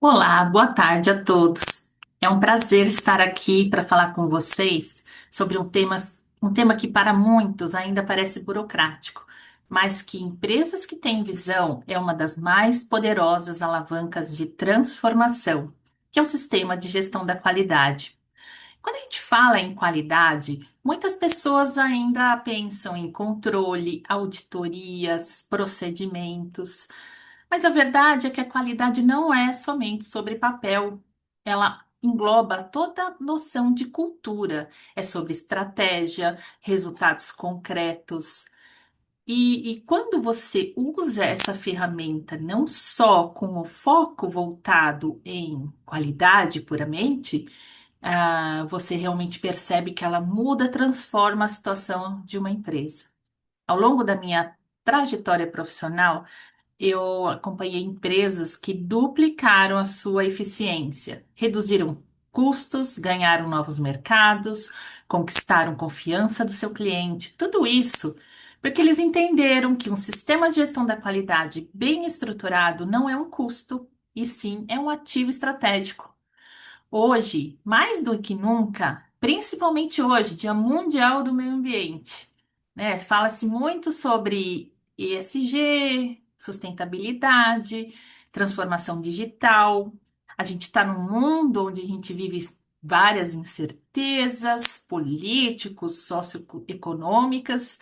Olá, boa tarde a todos. É um prazer estar aqui para falar com vocês sobre um tema que para muitos ainda parece burocrático, mas que empresas que têm visão é uma das mais poderosas alavancas de transformação, que é o sistema de gestão da qualidade. Quando a gente fala em qualidade, muitas pessoas ainda pensam em controle, auditorias, procedimentos. Mas a verdade é que a qualidade não é somente sobre papel. Ela engloba toda a noção de cultura. É sobre estratégia, resultados concretos. E quando você usa essa ferramenta não só com o foco voltado em qualidade puramente, você realmente percebe que ela muda, transforma a situação de uma empresa. Ao longo da minha trajetória profissional, eu acompanhei empresas que duplicaram a sua eficiência, reduziram custos, ganharam novos mercados, conquistaram confiança do seu cliente. Tudo isso porque eles entenderam que um sistema de gestão da qualidade bem estruturado não é um custo, e sim é um ativo estratégico. Hoje, mais do que nunca, principalmente hoje, Dia Mundial do Meio Ambiente, né? Fala-se muito sobre ESG, sustentabilidade, transformação digital. A gente está num mundo onde a gente vive várias incertezas políticos, socioeconômicas.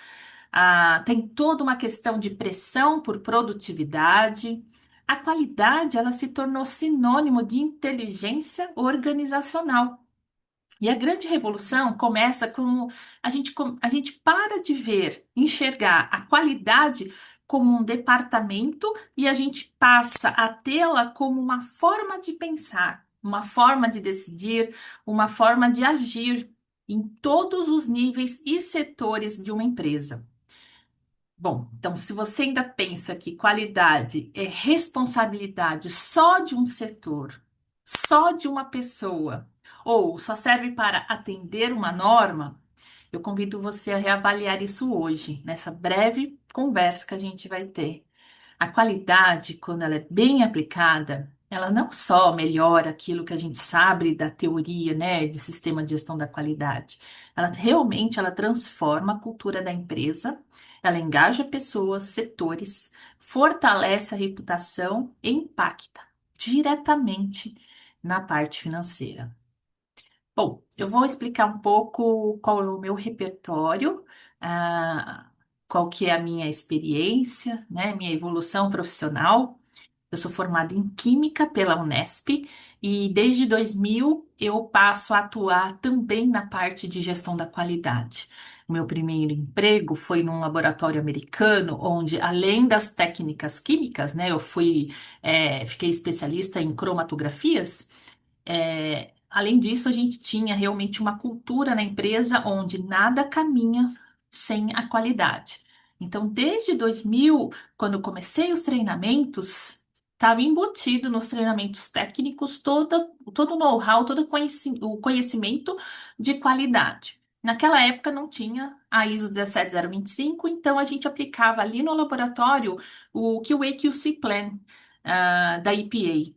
Tem toda uma questão de pressão por produtividade. A qualidade, ela se tornou sinônimo de inteligência organizacional. E a grande revolução começa com a gente para de enxergar a qualidade como um departamento e a gente passa a tê-la como uma forma de pensar, uma forma de decidir, uma forma de agir em todos os níveis e setores de uma empresa. Bom, então, se você ainda pensa que qualidade é responsabilidade só de um setor, só de uma pessoa, ou só serve para atender uma norma, eu convido você a reavaliar isso hoje, nessa breve conversa que a gente vai ter. A qualidade, quando ela é bem aplicada, ela não só melhora aquilo que a gente sabe da teoria, né, de sistema de gestão da qualidade, ela realmente ela transforma a cultura da empresa, ela engaja pessoas, setores, fortalece a reputação e impacta diretamente na parte financeira. Bom, eu vou explicar um pouco qual é o meu repertório, ah, qual que é a minha experiência, né, minha evolução profissional. Eu sou formada em Química pela Unesp e desde 2000 eu passo a atuar também na parte de gestão da qualidade. O meu primeiro emprego foi num laboratório americano, onde além das técnicas químicas, né, fiquei especialista em cromatografias. Além disso, a gente tinha realmente uma cultura na empresa onde nada caminha sem a qualidade. Então, desde 2000, quando eu comecei os treinamentos, estava embutido nos treinamentos técnicos todo o know-how, o conhecimento de qualidade. Naquela época não tinha a ISO 17025, então a gente aplicava ali no laboratório o QA/QC Plan, da EPA.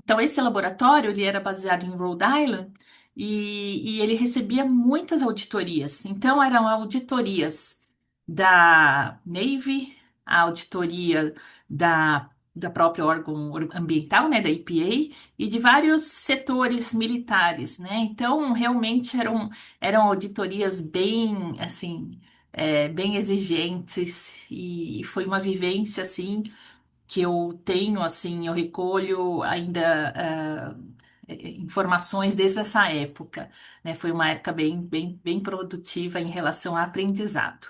Então, esse laboratório, ele era baseado em Rhode Island e ele recebia muitas auditorias. Então, eram auditorias da Navy, a auditoria da própria órgão ambiental, né, da EPA, e de vários setores militares, né? Então, realmente eram auditorias bem, assim, bem exigentes e foi uma vivência, assim, que eu tenho, assim, eu recolho ainda informações desde essa época, né? Foi uma época bem produtiva em relação a aprendizado.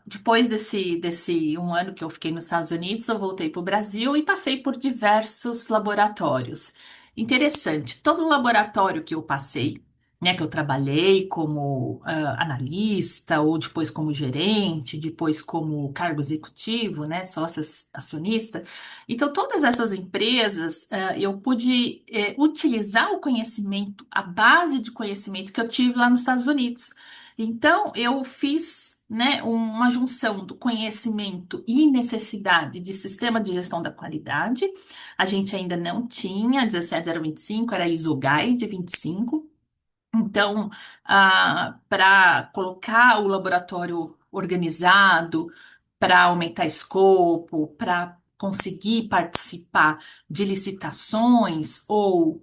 Depois desse um ano que eu fiquei nos Estados Unidos, eu voltei para o Brasil e passei por diversos laboratórios. Interessante, todo laboratório que eu passei, né, que eu trabalhei como analista, ou depois como gerente, depois como cargo executivo, né, sócio acionista. Então, todas essas empresas, eu pude utilizar o conhecimento, a base de conhecimento que eu tive lá nos Estados Unidos. Então, eu fiz, né, uma junção do conhecimento e necessidade de sistema de gestão da qualidade. A gente ainda não tinha 17025, era ISO Guide 25. Então, para colocar o laboratório organizado, para aumentar escopo, para conseguir participar de licitações ou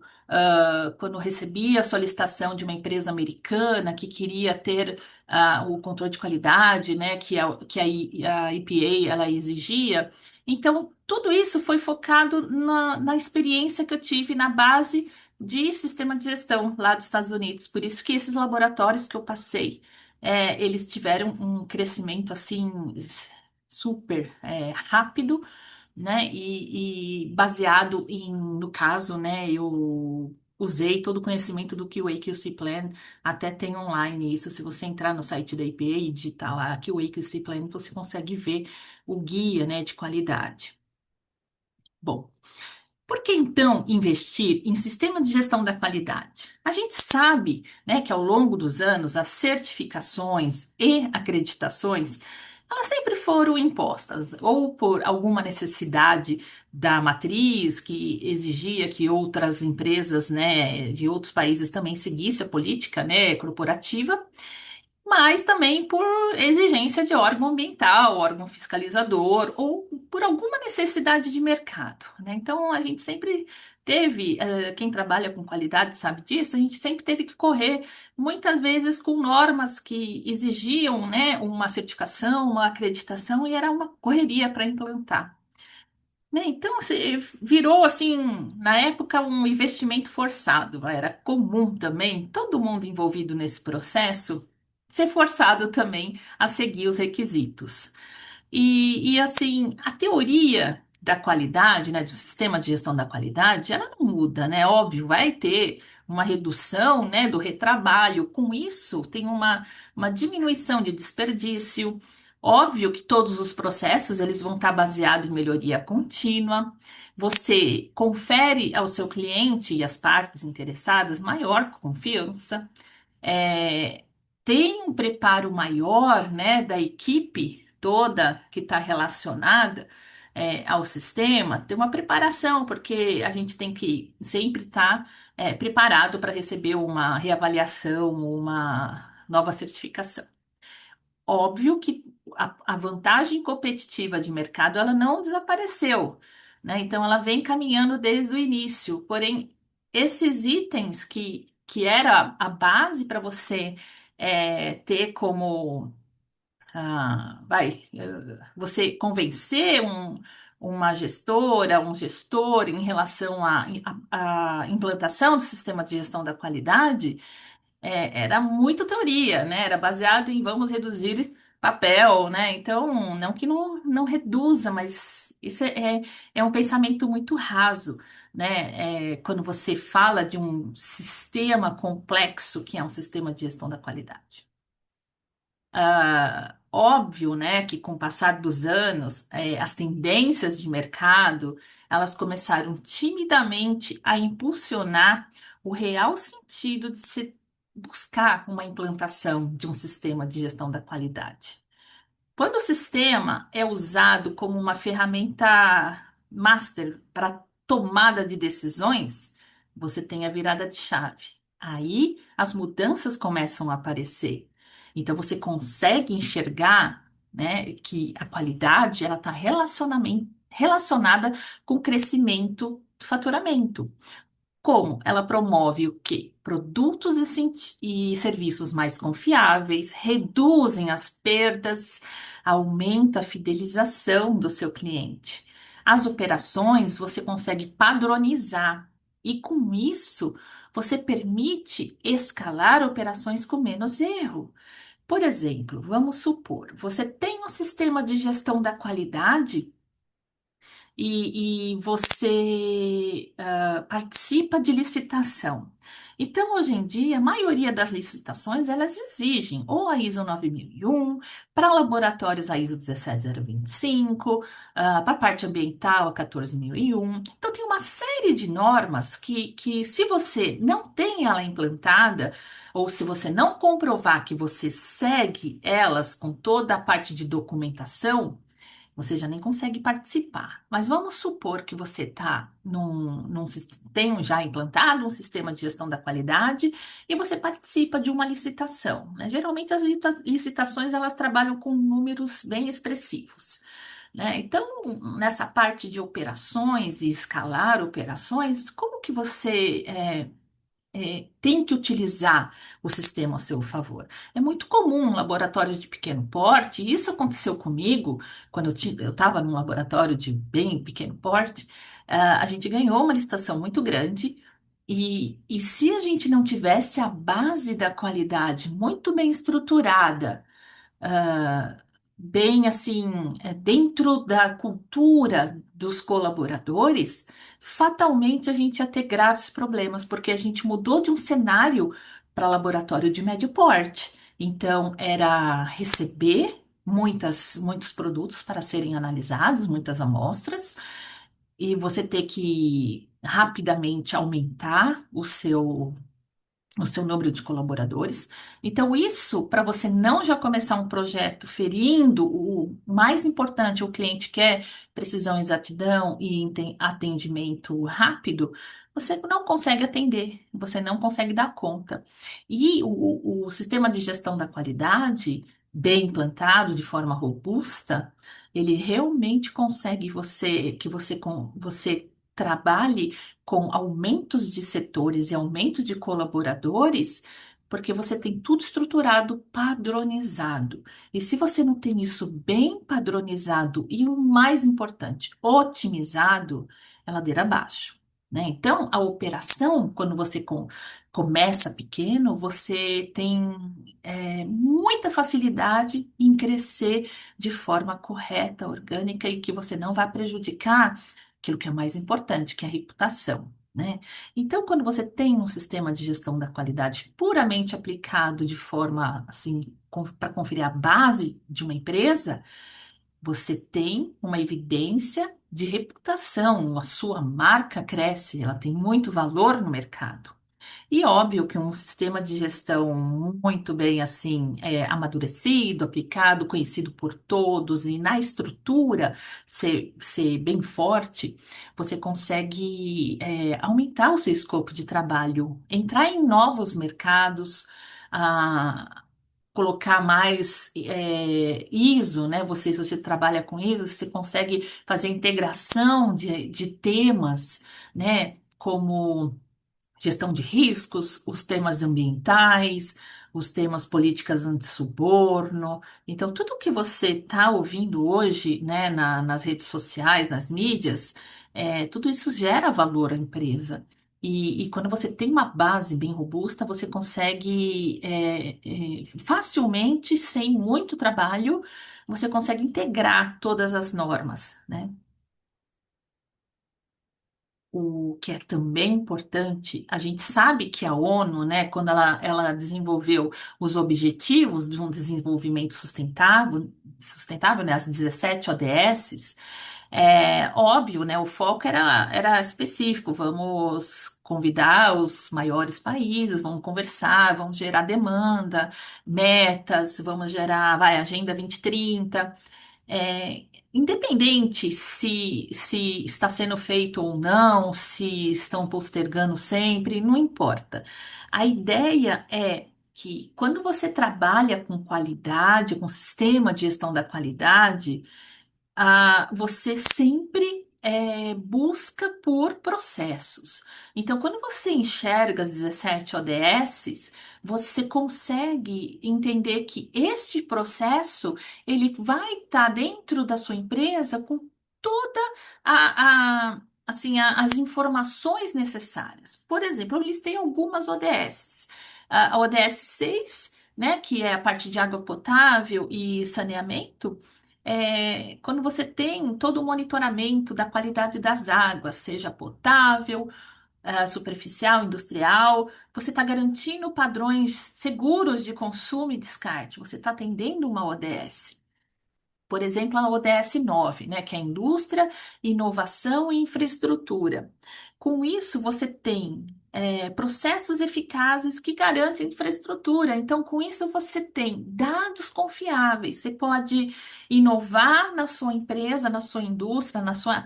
quando recebia a solicitação de uma empresa americana que queria ter o controle de qualidade, né, a EPA ela exigia. Então, tudo isso foi focado na experiência que eu tive na base de sistema de gestão lá dos Estados Unidos. Por isso que esses laboratórios que eu passei, eles tiveram um crescimento assim super rápido, né? E baseado no caso, né? Eu usei todo o conhecimento do QA QC Plan, até tem online isso. Se você entrar no site da EPA e digitar lá QA QC Plan, você consegue ver o guia, né, de qualidade. Bom. Por que então investir em sistema de gestão da qualidade? A gente sabe, né, que ao longo dos anos as certificações e acreditações elas sempre foram impostas ou por alguma necessidade da matriz que exigia que outras empresas, né, de outros países também seguissem a política, né, corporativa, mas também por exigência de órgão ambiental, órgão fiscalizador, ou por alguma necessidade de mercado, né? Então, a gente sempre teve, quem trabalha com qualidade sabe disso, a gente sempre teve que correr, muitas vezes com normas que exigiam, né, uma certificação, uma acreditação, e era uma correria para implantar. Né? Então, virou assim, na época, um investimento forçado. Era comum também, todo mundo envolvido nesse processo, ser forçado também a seguir os requisitos. Assim, a teoria da qualidade, né, do sistema de gestão da qualidade, ela não muda, né? Óbvio, vai ter uma redução, né, do retrabalho. Com isso, tem uma diminuição de desperdício. Óbvio que todos os processos eles vão estar baseados em melhoria contínua. Você confere ao seu cliente e às partes interessadas maior confiança, é, tem um preparo maior, né, da equipe toda que está relacionada, ao sistema, tem uma preparação, porque a gente tem que sempre estar, preparado para receber uma reavaliação, uma nova certificação. Óbvio que a vantagem competitiva de mercado ela não desapareceu, né? Então ela vem caminhando desde o início. Porém, esses itens que era a base para você ter como você convencer uma gestora, um gestor em relação à implantação do sistema de gestão da qualidade. Era muito teoria, né? Era baseado em vamos reduzir papel, né? Então, não que não reduza, mas isso é um pensamento muito raso, né? Quando você fala de um sistema complexo, que é um sistema de gestão da qualidade. Óbvio, né, que com o passar dos anos, as tendências de mercado, elas começaram timidamente a impulsionar o real sentido de se buscar uma implantação de um sistema de gestão da qualidade. Quando o sistema é usado como uma ferramenta master para tomada de decisões, você tem a virada de chave. Aí as mudanças começam a aparecer. Então você consegue enxergar, né, que a qualidade ela está relacionada com o crescimento do faturamento. Como? Ela promove o quê? Produtos e serviços mais confiáveis, reduzem as perdas, aumenta a fidelização do seu cliente. As operações você consegue padronizar e com isso você permite escalar operações com menos erro. Por exemplo, vamos supor, você tem um sistema de gestão da qualidade e você participa de licitação. Então, hoje em dia, a maioria das licitações, elas exigem ou a ISO 9001, para laboratórios a ISO 17025, para a parte ambiental a 14001. Então, tem uma série de normas que, se você não tem ela implantada, ou se você não comprovar que você segue elas com toda a parte de documentação, você já nem consegue participar. Mas vamos supor que você tem já implantado um sistema de gestão da qualidade e você participa de uma licitação, né? Geralmente as licitações elas trabalham com números bem expressivos, né? Então, nessa parte de operações e escalar operações, como que você tem que utilizar o sistema a seu favor? É muito comum laboratórios de pequeno porte, e isso aconteceu comigo quando eu estava num laboratório de bem pequeno porte. A gente ganhou uma licitação muito grande. E se a gente não tivesse a base da qualidade muito bem estruturada, ah, bem assim, dentro da cultura dos colaboradores, fatalmente a gente ia ter graves problemas, porque a gente mudou de um cenário para laboratório de médio porte. Então, era receber muitos produtos para serem analisados, muitas amostras, e você ter que rapidamente aumentar o seu número de colaboradores. Então, isso, para você não já começar um projeto ferindo o mais importante, o cliente quer precisão, exatidão e atendimento rápido, você não consegue atender, você não consegue dar conta. E o sistema de gestão da qualidade, bem implantado, de forma robusta, ele realmente consegue você trabalhe com aumentos de setores e aumento de colaboradores, porque você tem tudo estruturado, padronizado. E se você não tem isso bem padronizado e o mais importante, otimizado, é ladeira abaixo. Né? Então, a operação, quando você começa pequeno, você tem muita facilidade em crescer de forma correta, orgânica e que você não vai prejudicar aquilo que é mais importante, que é a reputação, né? Então, quando você tem um sistema de gestão da qualidade puramente aplicado de forma assim, para conferir a base de uma empresa, você tem uma evidência de reputação, a sua marca cresce, ela tem muito valor no mercado. E óbvio que um sistema de gestão muito bem assim amadurecido, aplicado, conhecido por todos e na estrutura ser bem forte, você consegue aumentar o seu escopo de trabalho, entrar em novos mercados, colocar mais ISO, né? Se você trabalha com ISO, você consegue fazer integração de temas, né? Como gestão de riscos, os temas ambientais, os temas políticas antissuborno. Então, tudo que você está ouvindo hoje, né, nas redes sociais, nas mídias, tudo isso gera valor à empresa. E quando você tem uma base bem robusta, você consegue facilmente, sem muito trabalho, você consegue integrar todas as normas, né? O que é também importante, a gente sabe que a ONU, né, quando ela desenvolveu os objetivos de um desenvolvimento sustentável, né, as 17 ODS, óbvio, né, o foco era específico, vamos convidar os maiores países, vamos conversar, vamos gerar demanda, metas, vamos gerar, Agenda 2030. Independente se está sendo feito ou não, se estão postergando sempre, não importa. A ideia é que quando você trabalha com qualidade, com sistema de gestão da qualidade, você sempre busca por processos. Então, quando você enxerga as 17 ODS, você consegue entender que este processo ele vai estar dentro da sua empresa com toda assim, as informações necessárias. Por exemplo, eu listei algumas ODS. A ODS 6, né, que é a parte de água potável e saneamento. quando você tem todo o monitoramento da qualidade das águas, seja potável, superficial, industrial, você está garantindo padrões seguros de consumo e descarte, você está atendendo uma ODS. Por exemplo, a ODS 9, né, que é Indústria, Inovação e Infraestrutura. Com isso, você tem processos eficazes que garantem infraestrutura. Então, com isso, você tem dados confiáveis. Você pode inovar na sua empresa, na sua indústria,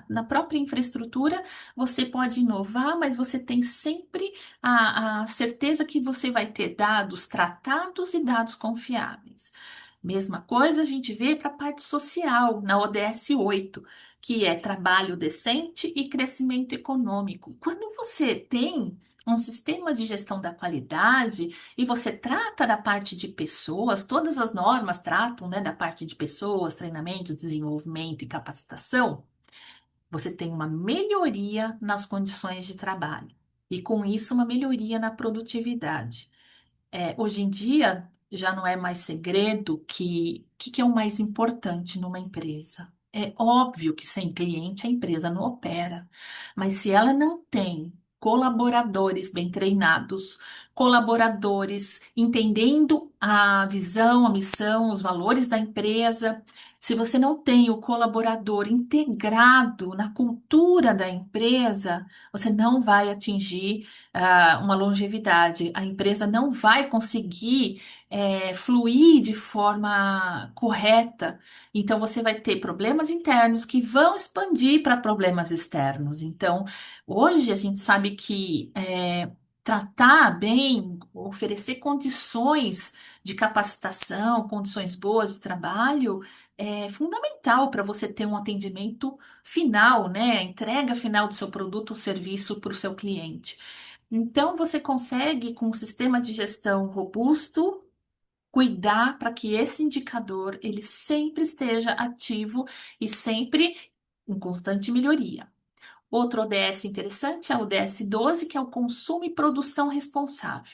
na própria infraestrutura. Você pode inovar, mas você tem sempre a certeza que você vai ter dados tratados e dados confiáveis. Mesma coisa a gente vê para a parte social, na ODS 8, que é trabalho decente e crescimento econômico. Quando você tem um sistema de gestão da qualidade e você trata da parte de pessoas, todas as normas tratam, né, da parte de pessoas, treinamento, desenvolvimento e capacitação, você tem uma melhoria nas condições de trabalho. E com isso, uma melhoria na produtividade. Hoje em dia, já não é mais segredo que é o mais importante numa empresa. É óbvio que sem cliente a empresa não opera, mas se ela não tem colaboradores bem treinados, colaboradores entendendo a visão, a missão, os valores da empresa, se você não tem o colaborador integrado na cultura da empresa, você não vai atingir uma longevidade. A empresa não vai conseguir fluir de forma correta. Então, você vai ter problemas internos que vão expandir para problemas externos. Então, hoje a gente sabe que tratar bem, oferecer condições de capacitação, condições boas de trabalho, é fundamental para você ter um atendimento final, né? A entrega final do seu produto ou serviço para o seu cliente. Então, você consegue, com um sistema de gestão robusto, cuidar para que esse indicador ele sempre esteja ativo e sempre em constante melhoria. Outro ODS interessante é o ODS 12, que é o consumo e produção responsável.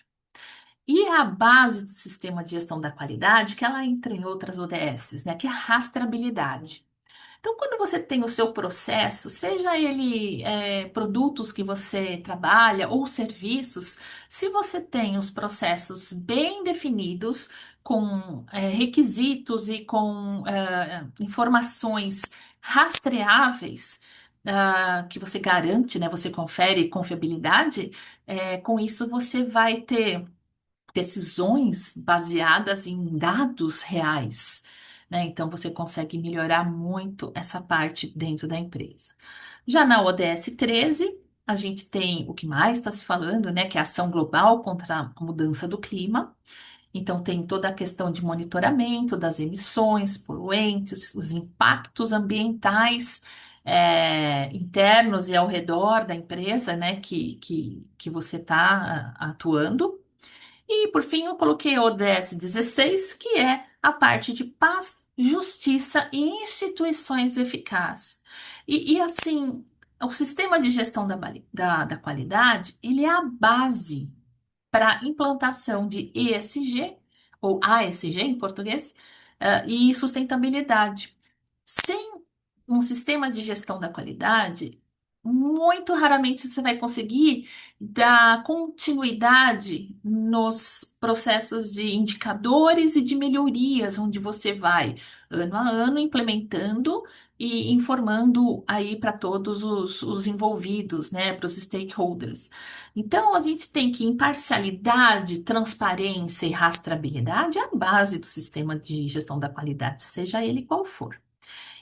E é a base do sistema de gestão da qualidade, que ela entra em outras ODSs, né, que é a rastreabilidade. Então, quando você tem o seu processo, seja ele produtos que você trabalha ou serviços, se você tem os processos bem definidos, com requisitos e com informações rastreáveis, que você garante, né, você confere confiabilidade, com isso você vai ter decisões baseadas em dados reais, né? Então você consegue melhorar muito essa parte dentro da empresa. Já na ODS 13, a gente tem o que mais está se falando, né? Que é a ação global contra a mudança do clima. Então tem toda a questão de monitoramento das emissões poluentes, os impactos ambientais. Internos e ao redor da empresa, né, que você está atuando. E, por fim, eu coloquei o ODS 16, que é a parte de paz, justiça e instituições eficazes. Assim, o sistema de gestão da qualidade, ele é a base para a implantação de ESG, ou ASG em português, e sustentabilidade. Sem um sistema de gestão da qualidade, muito raramente você vai conseguir dar continuidade nos processos de indicadores e de melhorias, onde você vai, ano a ano, implementando e informando aí para todos os envolvidos, né, para os stakeholders. Então, a gente tem que imparcialidade, transparência e rastreabilidade é a base do sistema de gestão da qualidade, seja ele qual for.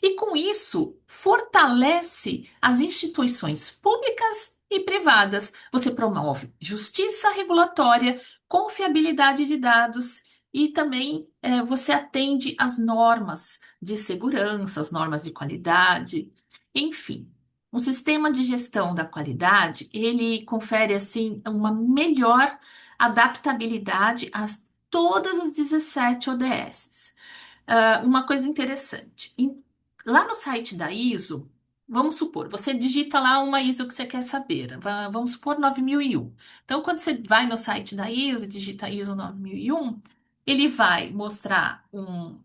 E com isso, fortalece as instituições públicas e privadas. Você promove justiça regulatória, confiabilidade de dados e também você atende às normas de segurança, as normas de qualidade, enfim. O sistema de gestão da qualidade, ele confere assim uma melhor adaptabilidade a todas as 17 ODS. Uma coisa interessante. Lá no site da ISO, vamos supor, você digita lá uma ISO que você quer saber. Vamos supor 9001. Então, quando você vai no site da ISO e digita ISO 9001, Ele vai mostrar um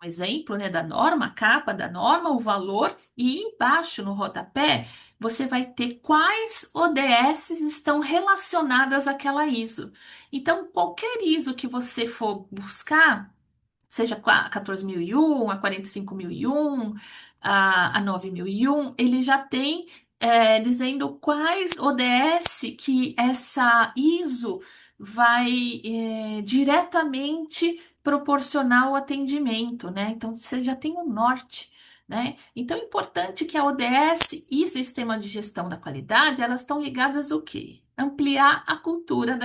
exemplo, né, da norma, a capa da norma, o valor, e embaixo no rodapé você vai ter quais ODS estão relacionadas àquela ISO. Então, qualquer ISO que você for buscar, seja a 14.001, a 45.001, a 9.001, ele já tem dizendo quais ODS que essa ISO vai diretamente proporcionar o atendimento, né? Então você já tem um norte, né? Então é importante que a ODS e sistema de gestão da qualidade, elas estão ligadas ao quê? Ampliar a cultura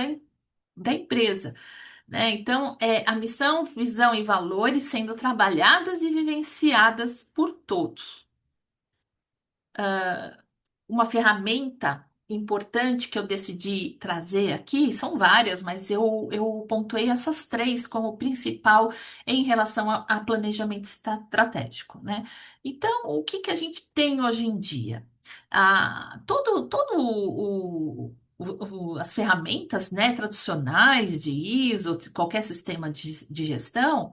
da empresa, né? Então, é a missão, visão e valores sendo trabalhadas e vivenciadas por todos. Uma ferramenta importante que eu decidi trazer aqui, são várias, mas eu pontuei essas três como principal em relação a planejamento estratégico, né? Então, o que que a gente tem hoje em dia? As ferramentas, né, tradicionais de ISO, de qualquer sistema de gestão,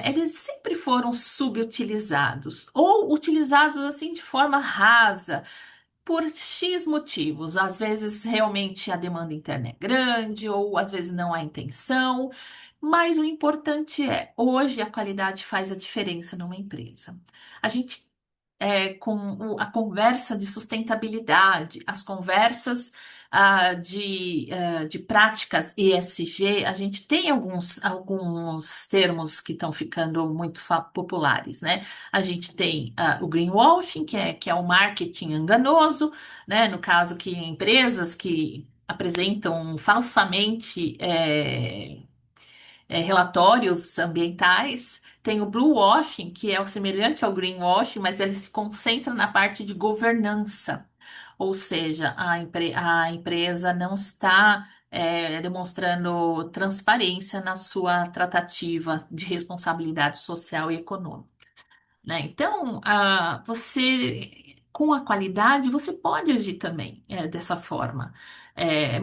eles sempre foram subutilizados ou utilizados assim de forma rasa por X motivos. Às vezes realmente a demanda interna é grande, ou às vezes não há intenção, mas o importante é, hoje a qualidade faz a diferença numa empresa. A gente a conversa de sustentabilidade, as conversas de práticas ESG, a gente tem alguns termos que estão ficando muito populares, né? A gente tem o greenwashing, que é o marketing enganoso, né? No caso que empresas que apresentam falsamente relatórios ambientais. Tem o blue washing, que é o semelhante ao greenwashing, mas ele se concentra na parte de governança. Ou seja, a empresa não está demonstrando transparência na sua tratativa de responsabilidade social e econômica, né? Então, com a qualidade, você pode agir também dessa forma.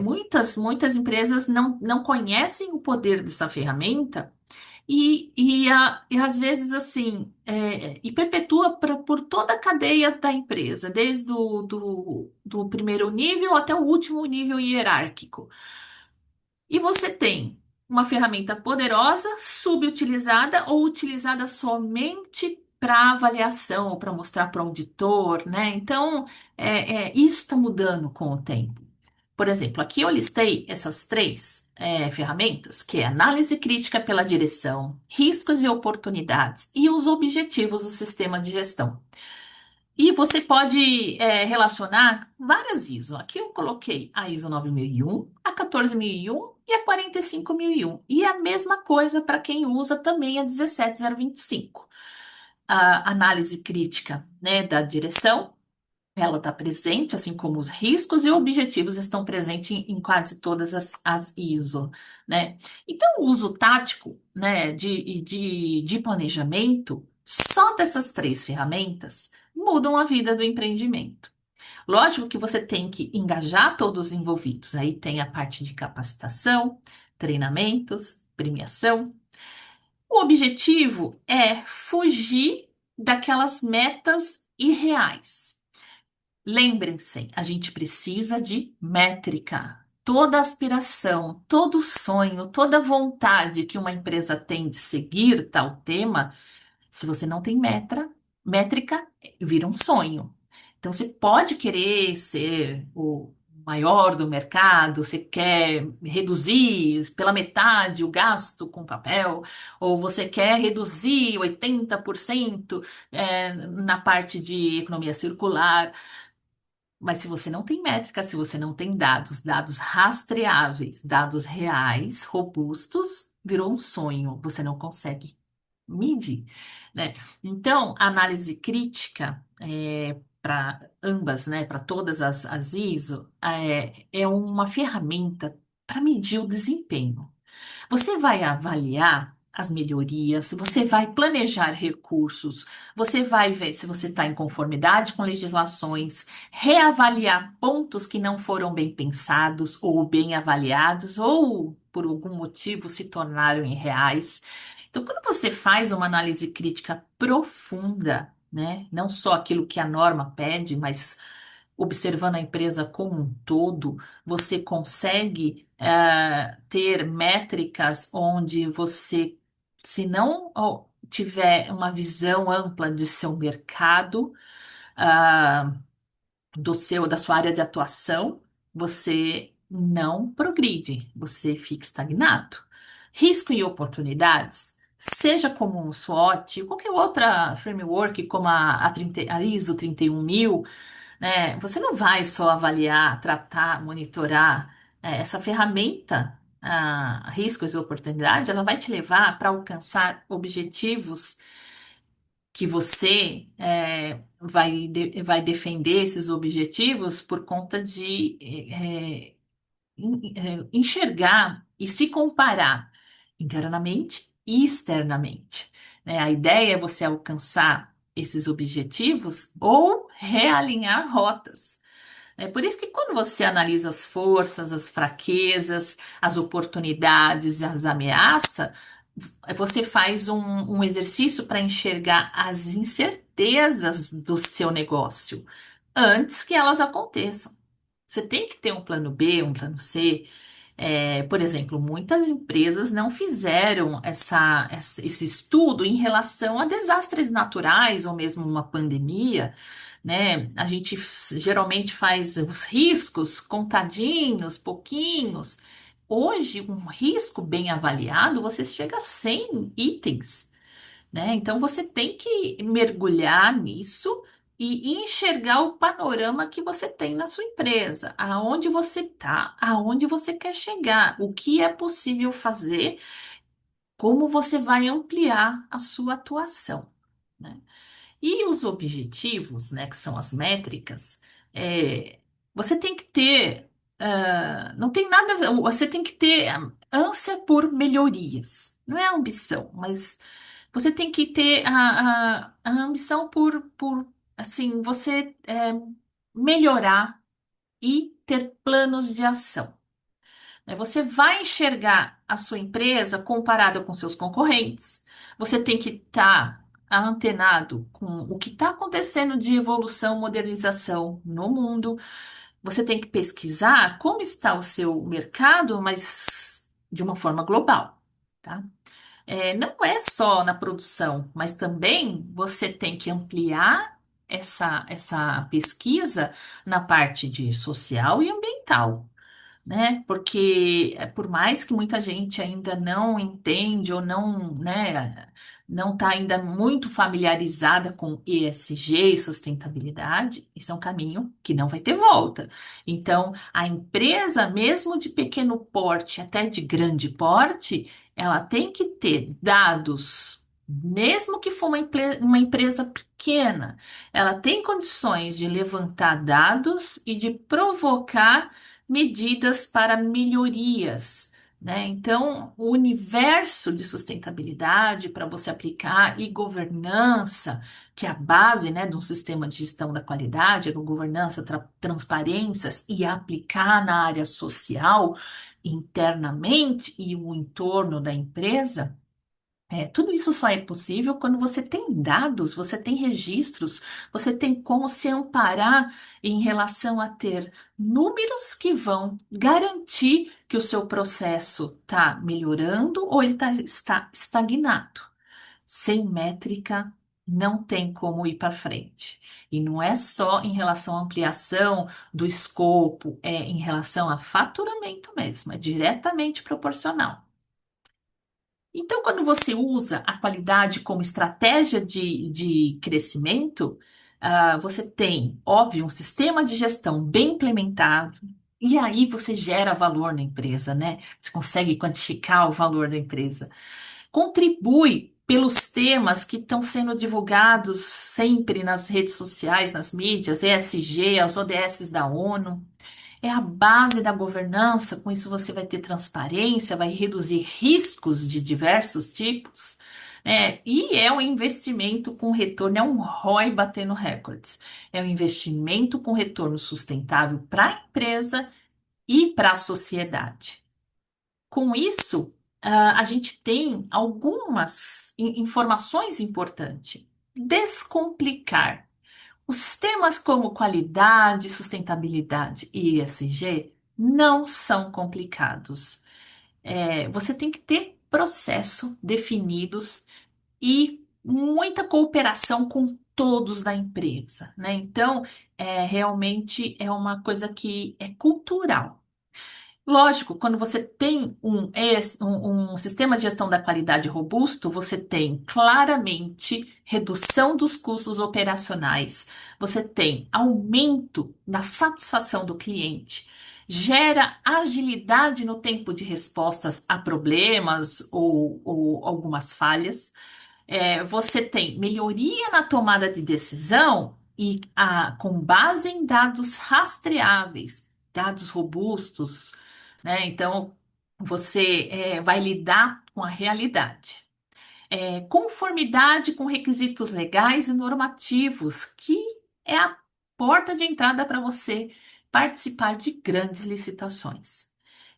Muitas empresas não conhecem o poder dessa ferramenta e às vezes assim e perpetua por toda a cadeia da empresa, desde do primeiro nível até o último nível hierárquico. E você tem uma ferramenta poderosa, subutilizada ou utilizada somente para avaliação ou para mostrar para o auditor, né? Então, isso está mudando com o tempo. Por exemplo, aqui eu listei essas três ferramentas, que é análise crítica pela direção, riscos e oportunidades e os objetivos do sistema de gestão. E você pode relacionar várias ISO. Aqui eu coloquei a ISO 9001, a 14001 e a 45001. E a mesma coisa para quem usa também a 17025. A análise crítica, né, da direção, ela está presente, assim como os riscos e objetivos estão presentes em quase todas as ISO, né? Então, o uso tático, né, de planejamento, só dessas três ferramentas, mudam a vida do empreendimento. Lógico que você tem que engajar todos os envolvidos. Aí tem a parte de capacitação, treinamentos, premiação. O objetivo é fugir daquelas metas irreais. Lembrem-se, a gente precisa de métrica. Toda aspiração, todo sonho, toda vontade que uma empresa tem de seguir tal tema, se você não tem métrica, vira um sonho. Então, você pode querer ser o maior do mercado, você quer reduzir pela metade o gasto com papel, ou você quer reduzir 80% na parte de economia circular. Mas se você não tem métrica, se você não tem dados rastreáveis, dados reais, robustos, virou um sonho. Você não consegue medir, né? Então, a análise crítica para ambas, né, para todas as ISO, é uma ferramenta para medir o desempenho. Você vai avaliar as melhorias, você vai planejar recursos, você vai ver se você está em conformidade com legislações, reavaliar pontos que não foram bem pensados ou bem avaliados, ou por algum motivo, se tornaram irreais. Então, quando você faz uma análise crítica profunda, né, não só aquilo que a norma pede, mas observando a empresa como um todo, você consegue ter métricas onde você, se não tiver uma visão ampla de seu mercado, ah, da sua área de atuação, você não progride, você fica estagnado. Risco e oportunidades, seja como um SWOT, ou qualquer outra framework, como a ISO 31000, né? Você não vai só avaliar, tratar, monitorar. Essa ferramenta, riscos e oportunidades, ela vai te levar para alcançar objetivos que você vai defender esses objetivos por conta de enxergar e se comparar internamente e externamente, né? A ideia é você alcançar esses objetivos ou realinhar rotas. É por isso que quando você analisa as forças, as fraquezas, as oportunidades, as ameaças, você faz um exercício para enxergar as incertezas do seu negócio antes que elas aconteçam. Você tem que ter um plano B, um plano C. Por exemplo, muitas empresas não fizeram esse estudo em relação a desastres naturais ou mesmo uma pandemia, né? A gente geralmente faz os riscos contadinhos, pouquinhos. Hoje, um risco bem avaliado, você chega a 100 itens, né? Então você tem que mergulhar nisso e enxergar o panorama que você tem na sua empresa, aonde você está, aonde você quer chegar, o que é possível fazer, como você vai ampliar a sua atuação, né? E os objetivos, né, que são as métricas, você tem que ter, não tem nada, você tem que ter ânsia por melhorias. Não é ambição, mas você tem que ter a ambição por assim, você melhorar e ter planos de ação, né? Você vai enxergar a sua empresa comparada com seus concorrentes. Você tem que estar antenado com o que está acontecendo de evolução, modernização no mundo. Você tem que pesquisar como está o seu mercado, mas de uma forma global, tá? Não é só na produção, mas também você tem que ampliar essa pesquisa na parte de social e ambiental, né? Porque por mais que muita gente ainda não entende ou não, né, não está ainda muito familiarizada com ESG e sustentabilidade, isso é um caminho que não vai ter volta. Então, a empresa, mesmo de pequeno porte até de grande porte, ela tem que ter dados. Mesmo que for uma empresa pequena, ela tem condições de levantar dados e de provocar medidas para melhorias, né? Então, o universo de sustentabilidade para você aplicar e governança, que é a base, né, de um sistema de gestão da qualidade, a governança, transparências e aplicar na área social internamente e o entorno da empresa. Tudo isso só é possível quando você tem dados, você tem registros, você tem como se amparar em relação a ter números que vão garantir que o seu processo está melhorando ou ele está estagnado. Sem métrica, não tem como ir para frente. E não é só em relação à ampliação do escopo, é em relação a faturamento mesmo, é diretamente proporcional. Então, quando você usa a qualidade como estratégia de crescimento, você tem, óbvio, um sistema de gestão bem implementado, e aí você gera valor na empresa, né? Você consegue quantificar o valor da empresa. Contribui pelos temas que estão sendo divulgados sempre nas redes sociais, nas mídias, ESG, as ODS da ONU. É a base da governança, com isso você vai ter transparência, vai reduzir riscos de diversos tipos, e é um investimento com retorno, é um ROI batendo recordes. É um investimento com retorno sustentável para a empresa e para a sociedade. Com isso, a gente tem algumas informações importantes. Descomplicar. Os temas como qualidade, sustentabilidade e ESG não são complicados. Você tem que ter processo definidos e muita cooperação com todos da empresa, né? Então, realmente é uma coisa que é cultural. Lógico, quando você tem um sistema de gestão da qualidade robusto, você tem claramente redução dos custos operacionais, você tem aumento na satisfação do cliente, gera agilidade no tempo de respostas a problemas ou algumas falhas. Você tem melhoria na tomada de decisão e com base em dados rastreáveis, dados robustos, né? Então, você vai lidar com a realidade. Conformidade com requisitos legais e normativos, que é a porta de entrada para você participar de grandes licitações.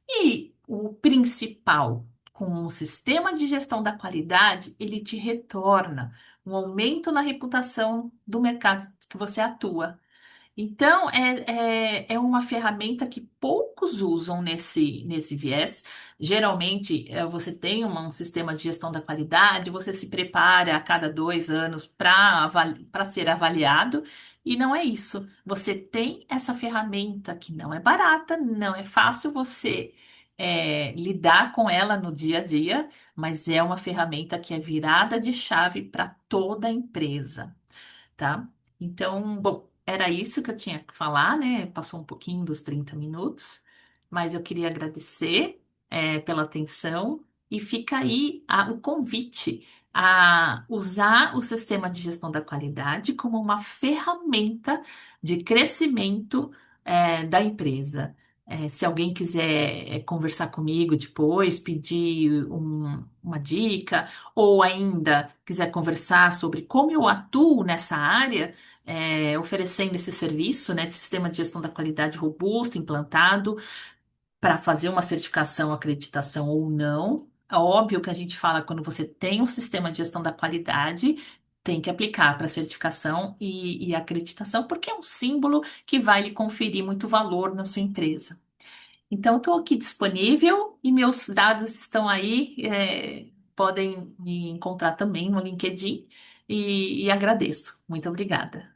E o principal, com o sistema de gestão da qualidade, ele te retorna um aumento na reputação do mercado que você atua. Então, é uma ferramenta que poucos usam nesse viés. Geralmente, você tem um sistema de gestão da qualidade, você se prepara a cada 2 anos para ser avaliado, e não é isso. Você tem essa ferramenta que não é barata, não é fácil você lidar com ela no dia a dia, mas é uma ferramenta que é virada de chave para toda a empresa, tá? Então, bom, era isso que eu tinha que falar, né? Passou um pouquinho dos 30 minutos, mas eu queria agradecer, pela atenção e fica aí o convite a usar o sistema de gestão da qualidade como uma ferramenta de crescimento, da empresa. Se alguém quiser, conversar comigo depois, pedir uma dica, ou ainda quiser conversar sobre como eu atuo nessa área, oferecendo esse serviço, né, de sistema de gestão da qualidade robusto, implantado, para fazer uma certificação, acreditação ou não. É óbvio que a gente fala quando você tem um sistema de gestão da qualidade, tem que aplicar para certificação e acreditação, porque é um símbolo que vai lhe conferir muito valor na sua empresa. Então, estou aqui disponível e meus dados estão aí. Podem me encontrar também no LinkedIn e agradeço. Muito obrigada.